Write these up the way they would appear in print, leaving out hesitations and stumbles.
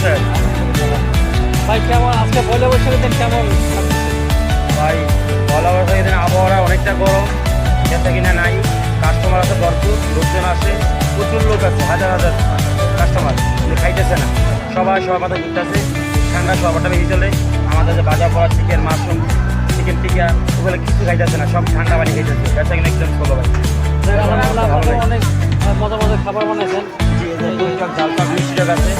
আছেন? ভাই কেমন আজকে পয়লা বৈশাখের দিন কেমন ভাই পয়লা বৈশাখের দিন আবহাওয়া অনেকটা গরম, যেটা কিনা নাই। কাস্টমার আছে ভরপুর, লোকজন আসে, প্রচুর লোক আছে, হাজার হাজার কাস্টমার, কিন্তু খাইতেছে না। সবাই সবার মাথা ঘুরতেছে, ঠান্ডা সবারটা বেশি চলে। আমাদের যে বাজার পড়া চিকেন, মাশরুম, চিকেন টিকা, ওগুলো কিছু খাইতেছে না, সব ঠান্ডা পানি খাইতেছে। বেচা কিনা একদম ষোলো ভাই। অনেক মজা মজা খাবার বানাইছেন। দুই টক, ঝাল টক, মিষ্টি টক আছে,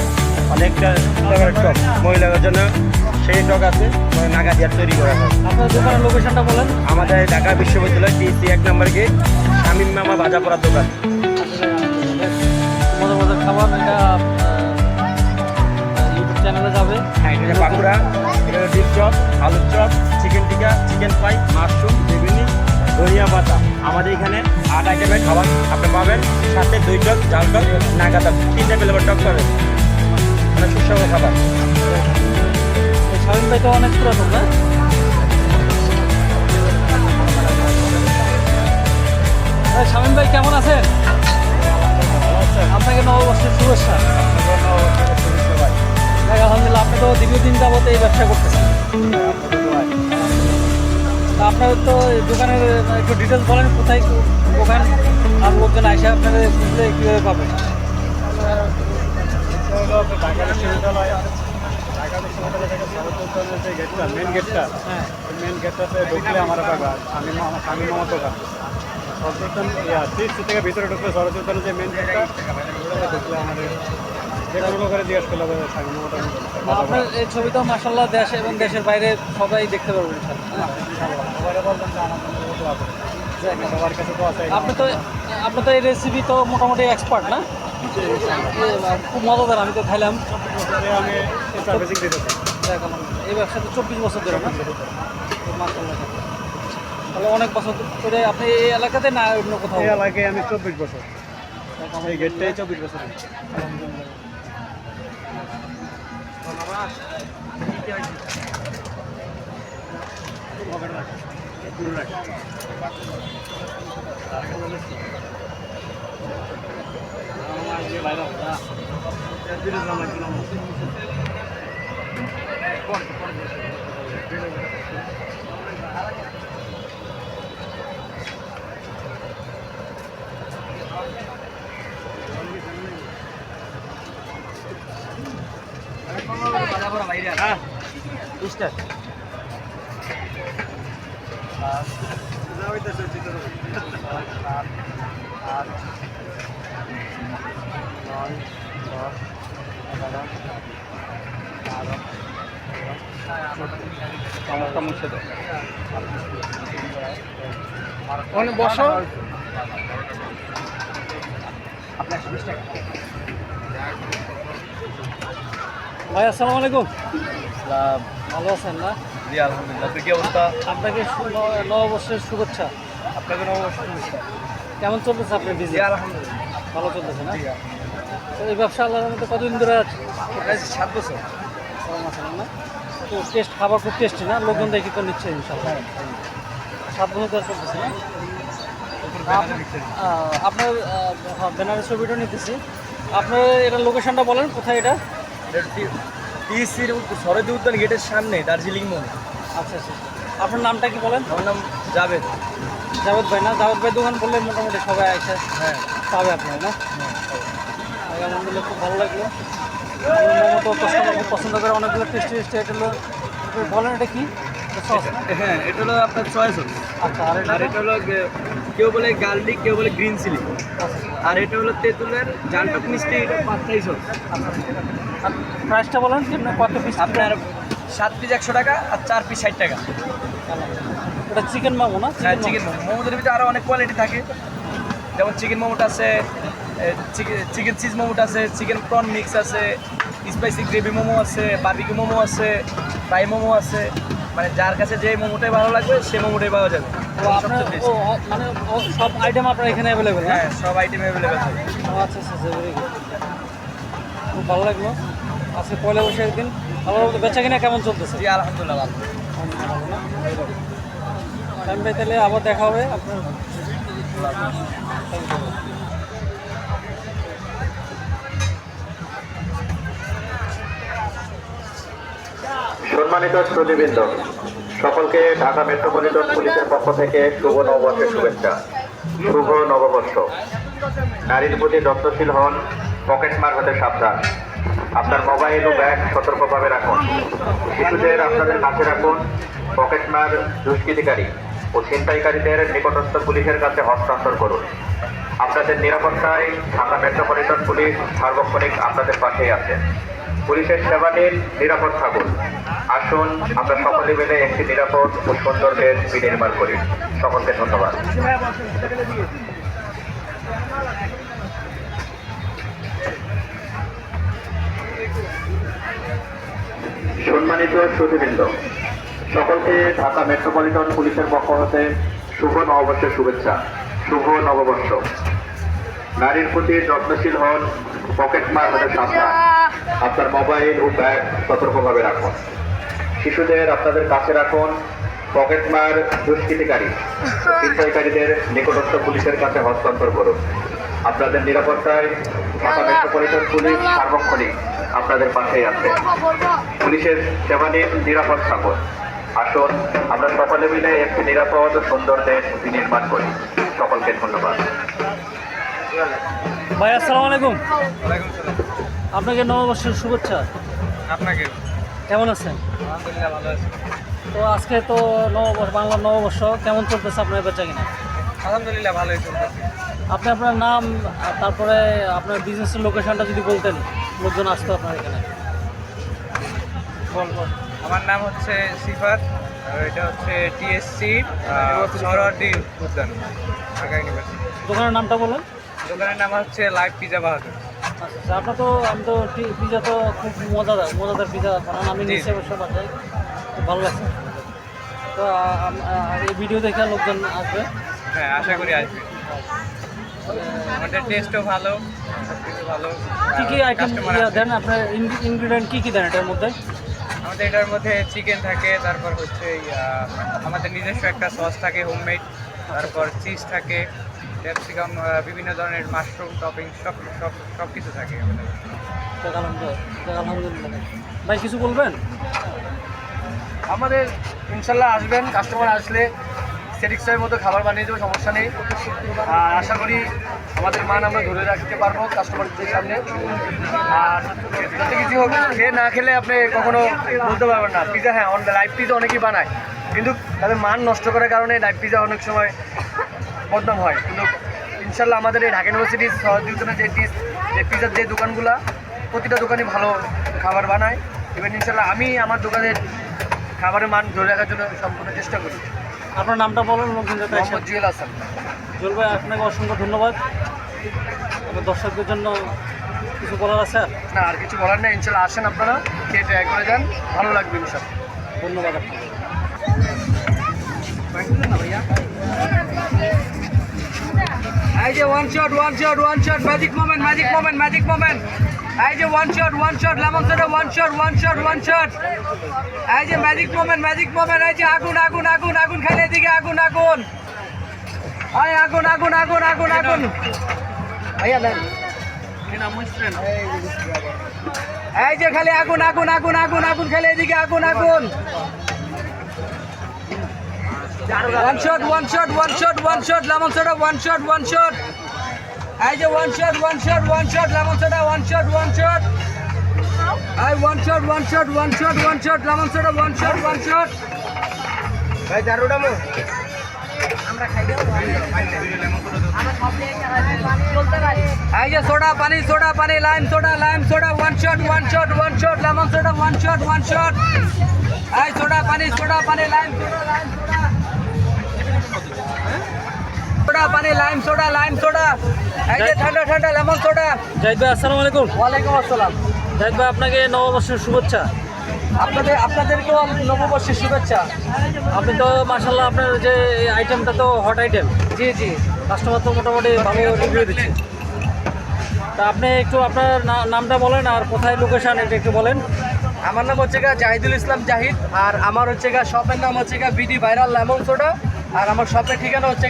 অনেকটা টকের টক মহিলাদের জন্য সেই টক আছে, নাগা দিয়ে তৈরি করা হয়। আপনার দোকানের লোকেশনটা বলেন। আমাদের ঢাকা বিশ্ববিদ্যালয় টিসি 1 নম্বর গেট, শামীম মামা ভাজা পড়ার দোকান। মজা মজার খাবার, এটা ইউটিউব চ্যানেলে যাবে। হ্যাঁ, এটা হচ্ছে বাঁকুড়া, এটা হচ্ছে ডিপ চপ, আলুর চপ, চিকেন টিকা, চিকেন ফ্রাই, মাশরুম, বেগুনি, ধনিয়া পাতা। আমাদের এখানে 8 আইটেমের খাবার আপনি পাবেন, সাথে 2 টক, ঝাল টক, নাগা টক, 3টে ফ্লেভার টক পাবেন। মানে সুস্বাদু খাবার। শামীম ভাই তো অনেক পুরাতন না? শামীম ভাই কেমন আছেন? আপনাকে নববর্ষের শুভেচ্ছা। আলহামদুলিল্লাহ, আপনি তো দীর্ঘদিন যাবত এই ব্যবসা করতেছেন। তা আপনার তো দোকানের একটু ডিটেলস বলেন, কোথায় দোকান, আর লোকজন আসে আপনাদের খুঁজলে কীভাবে পাবেন? ঢাকা বিশ্ববিদ্যালয় থেকে সরস্বতী যে গেটটা, মেন গেটটা, হ্যাঁ, মেন গেটটাতে ঢুকলে আমার দোকান, আমি মামার দোকান। সরস্বতী থেকে ভিতরে ঢুকলে সরস্বতী যে মেন গেটটা, ওটাতে ঢুকলে আমাদের যে কোনো লোকের জিজ্ঞেস করলে হবে স্বামী মামাটা। আপনার এই ছবিটাও মাসাল্লাহ দেশ এবং দেশের বাইরে সবাই দেখতে পারবেন। সবাই বলবেন যে আমার মতো আছে, সবার কাছে তো আছে। আপনি তো এই রেসিপি তো মোটামুটি এক্সপার্ট না? খুব মজাদার, আমি তো খাইলাম। আমি সার্ভিসিং দিতে চাই। এই ব্যবসাতে 24 বছর ধরে না? মাশাআল্লাহ। তাহলে অনেক বছর ধরে আপনি এই এলাকাতে না অন্য কোথাও? এই এলাকায় আমি 24 বছর, এই গেটটাই 24 বছর। বসো। ভাই আসসালামু আলাইকুম। ভালো আছেন না? জি আলহামদুলিল্লাহ। কি অবস্থা? আপনাকে নববর্ষের শুভেচ্ছা। আপনাকে নববর্ষের শুভেচ্ছা। কেমন চলতেছে আপনার বিজনেস? আলহামদুলিল্লাহ ভালো চলতেছে না? তো এই ব্যবসা আল্লাহর মধ্যে কতদিন ধরে আছে? 7 বছর। না? তো টেস্ট, খাবার খুব টেস্টি না? লোকজন দেখি তো নিচ্ছে ইনশাল্লাহ। 7 বছর ধরে চলতেছে না? আপনার ব্যানারের ছবিটা নিতেছি। আপনার এটা লোকেশনটা বলেন, কোথায় এটা? টিসির সরস্বতী উদ্যান গেটের সামনে, দার্জিলিং মোড়। আচ্ছা আচ্ছা। আপনার নামটা কি বলেন? আমার নাম জাভেদ। জাভেদ ভাই না? জাভেদ ভাই দোকান বললে মোটামুটি সবাই আসে, হ্যাঁ পাবে আপনার না? আলহামদুলিল্লাহ, খুব ভালো লাগলো। মোমো তো কাস্টমার খুব পছন্দ করে, অনেকগুলো টেস্টি টেস্টি। এটা হলো, বলেন এটা কি? সস? হ্যাঁ, এটা হলো আপনার সয়া সস। আচ্ছা, আর আর এটা হলো কেউ বলে গার্লিক, কেউ বলে গ্রিন চিলি। আর এটা হলো তেঁতুলের ঝাল টক মিষ্টি, এটা পাঁচটাই সস। আর প্রাইসটা বলেন, কত পিস? আপনার 7 পিস 100 টাকা আর 4 পিস 60 টাকা। এটা চিকেন মোমো না? হ্যাঁ, চিকেন মোমো। মোমোদের ভিতরে আরও অনেক কোয়ালিটি থাকে, যেমন চিকেন মোমোটা আছে, চিকেন চিজ মোমোটা আছে, চিকেন প্রন মিক্স আছে, স্পাইসি গ্রেভি মোমো আছে, বারবিকিউ মোমো আছে, ফ্রাই মোমো আছে। মানে যার কাছে যে মোমোটাই ভালো লাগবে সে মোমোটাই পাওয়া যাবে। আপনার মানে সব আইটেম আপনার এখানে অ্যাভেলেবেল? হ্যাঁ, সব আইটেম অ্যাভেলেবেল থাকে। আচ্ছা আচ্ছা, ভেরি গুড। খুব ভালো লাগলো। আজকে পয়লা বৈশাখের দিন ভালো বেচা কিনা কেমন চলতেছে? জি আলহামদুলিল্লাহ ভালো। টাইম ভাই, তাহলে আবার দেখা হবে আপনার। সম্মানিত শ্রোতৃবৃন্দ, সকলকে ঢাকা মেট্রোপলিটন পুলিশের পক্ষ থেকে শুভ নববর্ষের শুভেচ্ছা। শুভ নববর্ষ। নারীর প্রতি যত্নশীল হন, পকেটমার হতে সাবধান। আপনার মোবাইল ও ব্যাগ সতর্কভাবে রাখুন। শিশুদের আপনাদের কাছে রাখুন। পকেটমার, দুষ্কৃতিকারী ও ছিনতাইকারীদের নিকটস্থ পুলিশের কাছে হস্তান্তর করুন। আপনাদের নিরাপত্তায় ঢাকা মেট্রোপলিটন পুলিশ সার্বক্ষণিক আপনাদের পাশেই আছে। পুলিশের সেবা নিন, নিরাপদ থাকুন। আসুন আমরা সকলে মিলে একটি নিরাপদ ও সুন্দর দেশ বিনির্মাণ করি। সকলকে ধন্যবাদ। সম্মানিত শ্রোতৃবৃন্দ, সকলকে ঢাকা মেট্রোপলিটন পুলিশের পক্ষ হতে শুভ নববর্ষের শুভেচ্ছা। শুভ নববর্ষ। নারীর প্রতি যত্নশীল হন, পকেটমার হতে সাবধান। আপনার মোবাইল ও ব্যাগ সতর্কভাবে রাখুন। শিশুদের আপনাদের কাছে রাখুন। পকেটমার, দুষ্কৃতিকারী ছিনতাইকারীদের নিকটস্থ পুলিশের কাছে হস্তান্তর করুন। আপনাদের নিরাপত্তায় ঢাকা মেট্রোপলিটন পুলিশ সার্বক্ষণিক আপনাদের পাশেই আছে। পুলিশের সেবা নিন, নিরাপদ থাকুন। আসুন আমরা সকলে মিলে একটি নিরাপদ ও সুন্দর দেশ বিনির্মাণ করি। সকলকে ধন্যবাদ। ভাই আসসালামু আলাইকুম। ওয়ালাইকুম সালাম। আপনাকে নববর্ষের শুভেচ্ছা। আপনাকে কেমন আছেন? আলহামদুলিল্লাহ ভালো আছি। তো আজকে তো নববর্ষ, বাংলা নববর্ষ কেমন চলতেছে আপনার বেচা কিনা? আলহামদুলিল্লাহ ভালোই চলতেছে। আপনি আপনার নাম আর তারপরে আপনার বিজনেসের লোকেশনটা যদি বলতেন, লোকজন আসতো আপনার এখানে। বল বল। আমার নাম হচ্ছে সিফাত, আর এটা হচ্ছে টিএসসি সরওয়ার্দী উদ্যান, ঢাকা ইউনিভার্সিটি। দোকানের নামটা বলেন। দোকানের নাম হচ্ছে লাইভ পিজা বাহাদুর। আচ্ছা আচ্ছা, আপনার তো আমি তো পিজা তো খুব মজাদার পিজা বানান, আমি জি। নিচে বসে বাসায় খুব ভালো লাগছে। তো এই ভিডিও দেখে লোকজন আসবে। হ্যাঁ, আশা করি আসবে। আমাদের টেস্টও ভালো, সবকিছু ভালো। কী কী আইটেম কাস্টমার দেন আপনার? ইনগ্রিডিয়েন্ট কী কী দেন এটার মধ্যে? আমাদের এটার মধ্যে চিকেন থাকে, তারপর হচ্ছে আমাদের নিজস্ব একটা সস থাকে হোমমেড, তারপর চিজ থাকে, ক্যাপসিকাম, বিভিন্ন ধরনের মাশরুম টপিং, সব কিছু থাকে আমাদের। আলহামদুলিল্লাহ। ভাই কিছু বলবেন? আমাদের ইনশাল্লাহ আসবেন, কাস্টমার আসলে স্যাটিসফাইয়ের মতো খাবার বানিয়ে দেবো, সমস্যা নেই। আর আশা করি আমাদের মান আমরা ধরে রাখতে পারবো কাস্টমারদের সামনে। আর যত কিছু হোক, খেয়ে না খেলে আপনি কখনো বলতে পারবেন না। পিজা, হ্যাঁ, লাইভ পিজা অনেকেই বানায়, কিন্তু তাদের মান নষ্ট করার কারণে লাইভ পিজা অনেক সময় বদনাম হয়। কিন্তু ইনশাল্লাহ আমাদের এই ঢাকা ইউনিভার্সিটির সহযোগিতা যে পিজার যে দোকানগুলো, প্রতিটা দোকানই ভালো খাবার বানায়। এবার ইনশাল্লাহ আমি আমার দোকানের খাবারের মান ধরে রাখার জন্য সম্পূর্ণ চেষ্টা করি। আপনার নামটা বলেন লোকজন যাতে আসে। মোহাম্মদ জুয়েল হাসান। জুয়েল ভাই, আপনাকে অসংখ্য ধন্যবাদ। আমার দর্শকদের জন্য কিছু বলার আছে? না, আর কিছু বলার নেই। ইনশাল্লাহ আসেন, আপনারা খেয়ে ট্রাই করে যান, ভালো লাগবে ইনশাল্লাহ। ধন্যবাদ আপনাকে। এই যে ওয়ান শট ম্যাজিক মোমেন্ট এই যে one shot lemon soda, one shot এই যে ম্যাজিক মোমেন্ট এই যে আগুন খেলে এদিকে আগুন ভাইয়া নেন। এই যে খালি আগুন খেলে এদিকে আগুন one shot lemon soda, one shot এই যে one shot lemon soda, one shot এই one shot lemon soda, one shot ভাই দারুটা মো আমরা খাই দেব। এই যে সোডা পানি lime soda, one shot lemon soda, one shot এই সোডা পানি লাইম সোডা, লাইম সোডা এই যে ঠান্ডা লেমন সোডা। জাহিদ ভাই আসসালামু আলাইকুম। ওয়ালাইকুম আসসালাম। জাহিদ ভাই, আপনাকে নববর্ষের শুভেচ্ছা। আপনাদেরকেও নববর্ষের শুভেচ্ছা। আপনি তো মাশাআল্লাহ, আপনার যে আইটেমটা তো হট আইটেম। জি কাস্টমার তো মোটামুটি ভালো রিভিউ দিচ্ছে। তা আপনি একটু আপনার নামটা বলেন আর কোথায় লোকেশন, এটা একটু বলেন। আমার নাম হচ্ছে জাহিদুল ইসলাম জাহিদ, আর আমার হচ্ছে শপের নাম হচ্ছে বিডি ভাইরাল লেমন সোডা, আর আমার শপের ঠিকানা হচ্ছে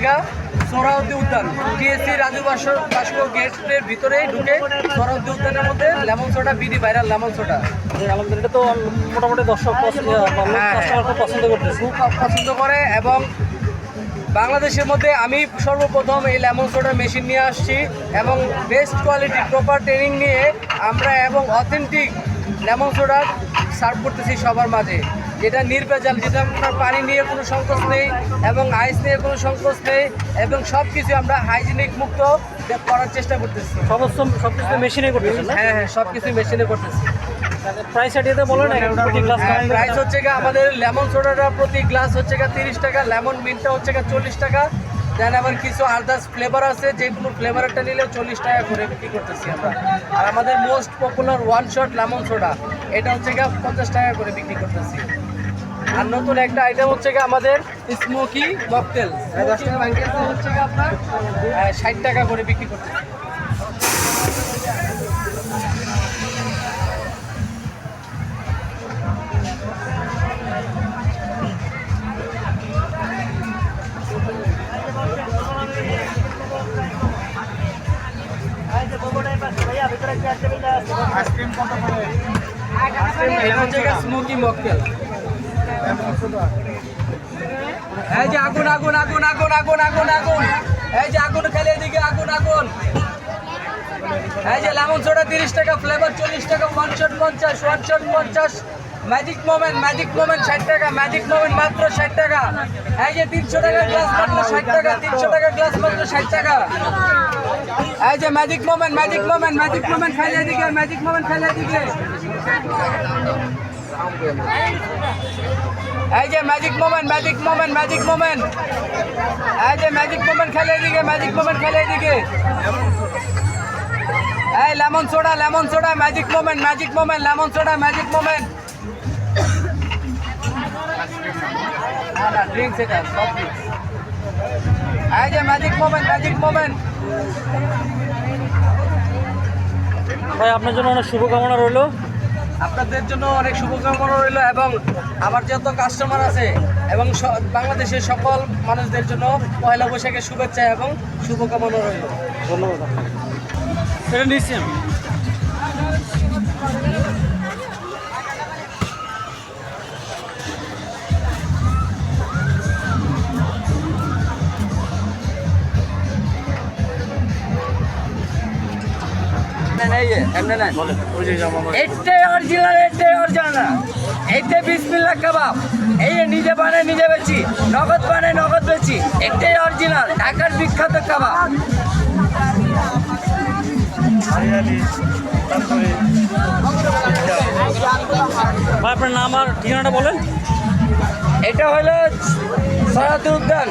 সোহরাওয়ার্দী উদ্যান, টিএসসি রাজু ভাস্কর গেটের ভিতরেই ঢুকে সোহরাওয়ার্দী উদ্যানের মধ্যে lemon soda BD viral lemon soda. আলহামদুলিল্লাহ, এটা তো মোটামুটি দর্শক কাস্টমার খুব পছন্দ করতেছে। খুব পছন্দ করে এবং বাংলাদেশের মধ্যে আমি সর্বপ্রথম এই লেমন সোডার মেশিন নিয়ে আসছি এবং বেস্ট কোয়ালিটি প্রপার ট্রেনিং নিয়ে আমরা এবং অথেন্টিক লেমন সোডা সার্ভ করতেছি সবার মাঝে, যেটা নির্ভেজাল, যেটা আপনার পানি নিয়ে কোনো সংকোচ নেই এবং আইস নিয়ে কোনো সংকোচ নেই এবং সব কিছু আমরা হাইজিনিক মুক্ত করার চেষ্টা করতেছি। সব কিছু মেশিনে করতেছেন না? হ্যাঁ হ্যাঁ, সব কিছু মেশিনে করতেছি। প্রাইস আইডিয়াতে বলেন না, প্রতি গ্লাস প্রাইস হচ্ছে গিয়ে আমাদের লেমন সোডাটা প্রতি গ্লাস হচ্ছে গিয়ে 30 টাকা, লেমন মিন্টটা হচ্ছে গিয়ে 40 টাকা। দেন আবার কিছু আদার্স ফ্লেভার আছে, যে কোনো ফ্লেভারটা নিলেও 40 টাকা করে বিক্রি করতেছি আমরা। আর আমাদের most popular one shot lemon soda, এটা হচ্ছে গিয়ে 50 টাকা করে বিক্রি করতেছি। আর নতুন একটা আইটেম হচ্ছে গিয়ে আমাদের স্মোকি মকটেল, হচ্ছে গিয়ে আপনার 60 টাকা করে বিক্রি করতেছি। এটা হচ্ছে গিয়ে স্মোকি মকটেল। এই যে আগুন আগুন আগুন আগুন আগুন আগুন আগুন, এই যে আগুন খেলে এদিকে আগুন আগুন। এই যে লেমন সোডা 30 টাকা, ফ্লেভার 40 টাকা, one shot 50, one shot 50, magic moment 60 টাকা, ম্যাজিক মোমেন্ট মাত্র 60 টাকা। এই যে 300 টাকা গ্লাস মাত্র 60 টাকা, 300 টাকা গ্লাস মাত্র 60 টাকা। এই যে ম্যাজিক মোমেন্ট খাইলে এদিকে, ম্যাজিক মোমেন্ট খাইলে এদিকে। এই যে ম্যাজিক মোমেন্ট এই যে ম্যাজিক মোমেন্ট খেলে এদিকে, এই lemon soda magic moment lemon soda magic moment. Drinks এটা সব ড্রিঙ্কস। এই যে ম্যাজিক মোমেন্ট ভাই, আপনার জন্য অনেক শুভকামনা রইল। আপনাদের জন্য অনেক শুভকামনা রইল এবং আমার যত কাস্টমার আছে এবং বাংলাদেশের সকল মানুষদের জন্য পয়লা বৈশাখের শুভেচ্ছা এবং শুভকামনা রইল। ধন্যবাদ। এটা নিচ্ছি আমি। এটাই অরিজিনাল এইটাই বিসমিল্লাহ কাবাব। এই নিজে বানাই নিজে বেচি, নগদ বানাই নগদ বেচি। এটাই অরিজিনাল ঢাকার বিখ্যাত কাবাব। ভাই, আপনার নাম আর ঠিকানাটা বলেন। এটা হলো সোহরাওয়ার্দী উদ্যান,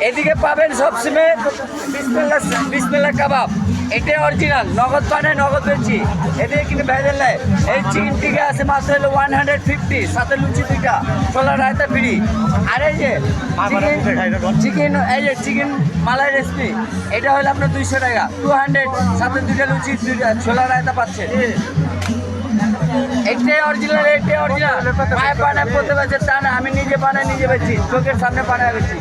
এদিকে পাবেন সবসময় বিসমিল্লাহ কাবাব। এটাই অরিজিনাল, নগদ বানায় নগদ বেচি। এদিকে কিন্তু ভেজাল নেই। এই চিকেন টিকা আছে মাত্র হলো 150, সাথে লুচি 2টা, ছোলা রায়তা ফ্রি। আর এই যে চিকেন মালাই রেসিপি, এটা হলো আপনার 200 টাকা, 200, সাথে 2টা লুচি 2টা ছোলা রায়তা পাচ্ছেন। এটাই অরিজিনাল পায়ে বানায় করতে পারছে তা না, আমি নিজে বানাই নিজে বেচি, চোখের সামনে বানায় বেচি।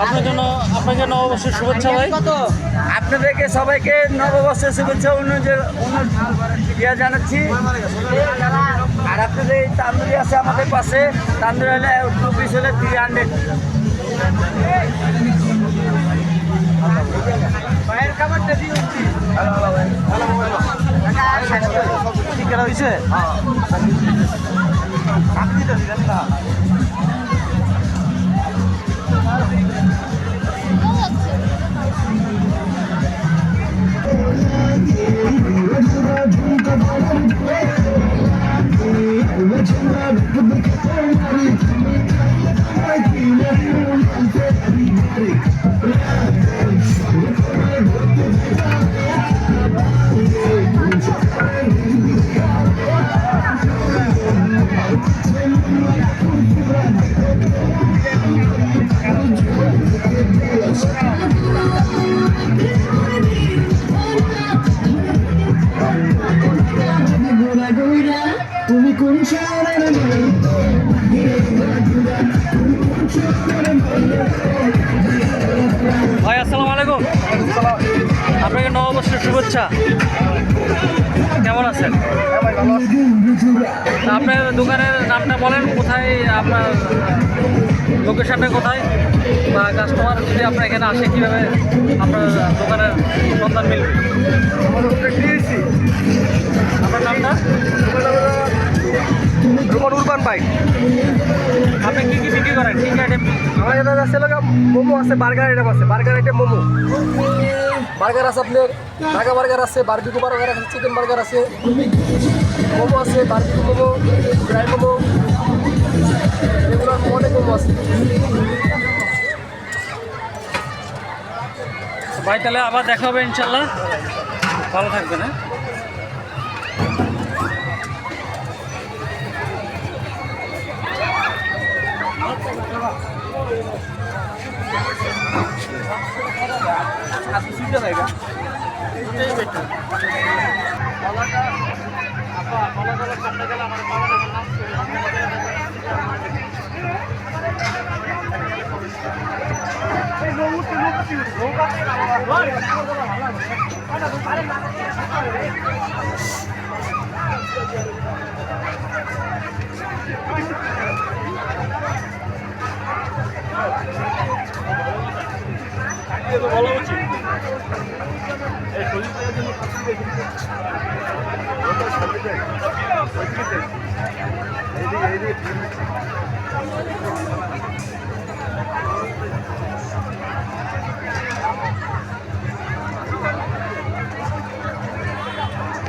আপনার জন্য অবশ্যই শুভেচ্ছা ভাই। আপনাদেরকে সবাইকে নববর্ষের শুভেচ্ছা জানাচ্ছি। আর আপনাদের এই তান্দুরি আছে আমাদের পাশে, তান্দুরি হলে 2 পিস হলে 300। পায়ের খাবারটা দিয়ে ঠিক হয়েছে। আপনি তো দিলেন না। তুমি কোন শহরের ভাই আসসালামু আলাইকুম। আপনাকে নববর্ষের শুভেচ্ছা। কেমন আছেন? তা আপনার দোকানের নামটা বলেন, কোথায় আপনার লোকেশনটা কোথায়, বা কাস্টমার যদি আপনার এখানে আসে কীভাবে আপনার দোকানের সন্ধান মিলবে? আপনার নামটা? Roman urban bike. আপনি কী কী বিক্রি করেন, কী কী আইটেম? আমার এখানে আছে মোমো আছে, বার্গার আইটেম আছে, বার্গার আইটেম মোমো। বার্গার আছে আপনার ঢাকা বার্গার আছে, বারবিকিউ বার্গার আছে, চিকেন বার্গার আছে, মোমো আছে, বারবিকিউ মোমো, ড্রাই মোমো, এগুলো অনেক মোমো আছে। ভাই তাহলে আবার দেখা হবে ইনশাল্লাহ, ভালো থাকবেন। হ্যাঁ,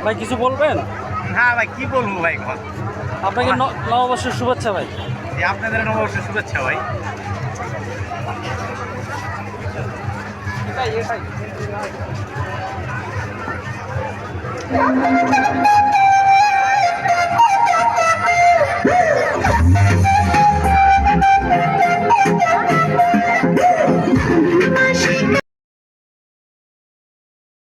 ভাই কিছু বলবেন? হ্যাঁ ভাই, কি বলবো ভাই, আপনাকে নববর্ষের শুভেচ্ছা ভাই। আপনাদের নববর্ষের শুভেচ্ছা ভাই। এটাই